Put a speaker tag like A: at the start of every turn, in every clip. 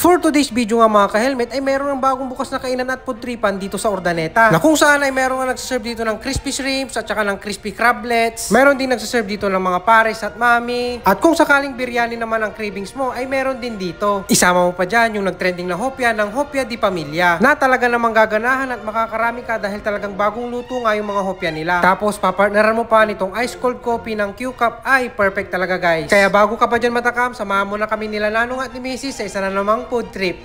A: For today's video nga mga ka-helmet ay meron ng bagong bukas na kainan at food tripan dito sa Urdaneta. Na kung saan ay meron nga nagsaserve dito ng crispy shrimps at saka ng crispy crablets. Meron din nagsaserve dito ng mga pares at mami. At kung sakaling biryani naman ang cravings mo ay meron din dito. Isama mo pa dyan yung nagtrending na hopya ng Hopya di Pamilya. Na talaga namang gaganahan at makakarami ka dahil talagang bagong luto nga yung mga hopya nila. Tapos papartneran mo pa nitong ice cold coffee ng Q-Cup ay perfect talaga guys. Kaya bago ka pa dyan matakam, samahan mo na kami nila Nanong at ni Mrs. sa isa na namang food trip.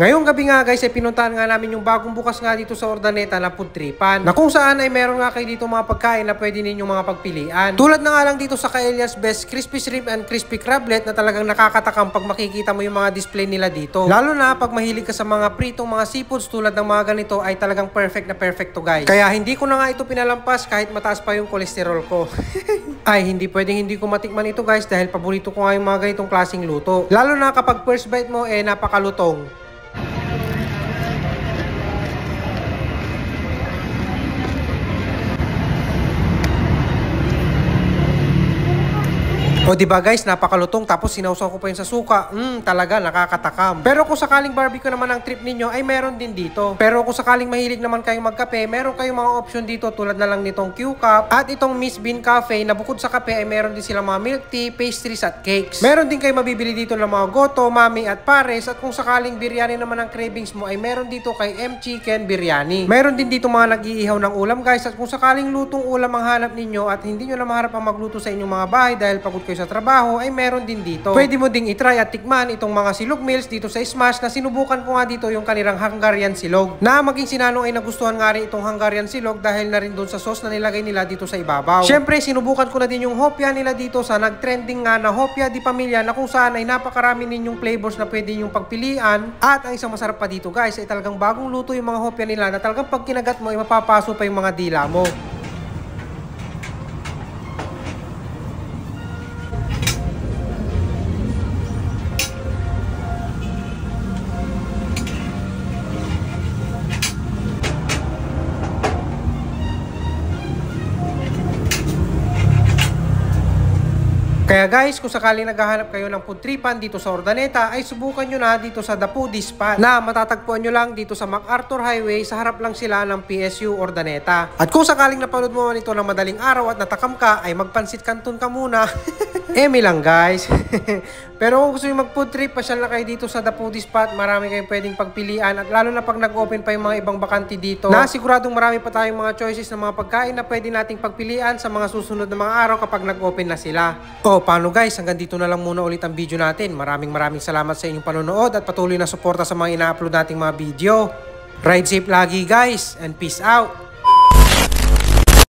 A: Ngayong gabi nga guys ay pinuntahan nga namin yung bagong bukas nga dito sa Urdaneta na food tripan. Na kung saan ay meron nga kayo dito mga pagkain na pwede ninyong mga pagpilian. Tulad na nga lang dito sa Kaelias Best Crispy Shrimp and Crispy Crablet na talagang nakakatakam pag makikita mo yung mga display nila dito. Lalo na pag mahilig ka sa mga pritong mga seafoods tulad ng mga ganito ay talagang perfect na perfecto guys. Kaya hindi ko na nga ito pinalampas kahit mataas pa yung kolesterol ko. Ay hindi pwedeng hindi ko matikman ito guys dahil paborito ko nga yung mga ganitong klaseng luto. Lalo na kapag first bite mo napakalutong. O diba guys, napakalutong tapos sinawsaw ko pa yun sa suka. Talaga nakakatakam. Pero kung sakaling barbecue naman ang trip ninyo ay meron din dito. Pero kung sakaling mahilig naman kayong magkape, meron kayong mga option dito tulad na lang nitong Q-Cup at itong Miss Bean Cafe na bukod sa kape ay meron din silang mga milk tea, pastries at cakes. Meron din kayo mabibili dito ng mga goto, mami at pares at kung sakaling biryani naman ang cravings mo ay meron dito kay M Chicken Biryani. Meron din dito mga nag-iihaw ng ulam guys at kung sakaling lutong ulam ang hanap ninyo at hindi nyo na maharap ang magluto sa inyong mga bahay dahil pagod kayo sa trabaho ay meron din dito. Pwede mo ding itry at tikman itong mga silog meals dito sa Smash na sinubukan ko nga dito yung kanilang Hungarian silog. Na maging sinanong ay nagustuhan nga rin itong Hungarian silog dahil na rin doon sa sauce na nilagay nila dito sa ibabaw. Syempre sinubukan ko na din yung hopya nila dito sa nagtrending nga na Hopya di Pamilya na kung saan ay napakarami ninyong flavors na pwede yung pagpilian. At ang isang masarap pa dito guys ay talagang bagong luto yung mga hopya nila na talagang pag kinagat mo ay mapapaso pa yung mga dila mo. Kaya guys, kung sakaling naghahanap kayo ng food tripan dito sa Urdaneta, ay subukan nyo na dito sa The Foodie Spot na matatagpuan nyo lang dito sa MacArthur Highway, sa harap lang sila ng PSU Urdaneta. At kung sakaling napanood mo man ito ng madaling araw at natakam ka, ay magpansit kanton ka muna. Emi lang guys. Pero kung gusto nyo mag food trip, pasyal na kayo dito sa The Foodie Spot. Marami kayong pwedeng pagpilian at lalo na pag nag-open pa yung mga ibang bakante dito, na siguradong marami pa tayong mga choices ng mga pagkain na pwede nating pagpilian sa mga susunod na mga araw kapag nag-open na sila. Paano guys, hanggang dito na lang muna ulit ang video natin. Maraming salamat sa inyong panonood at patuloy na suporta sa mga ina-upload nating mga video. Ride safe lagi guys and peace out!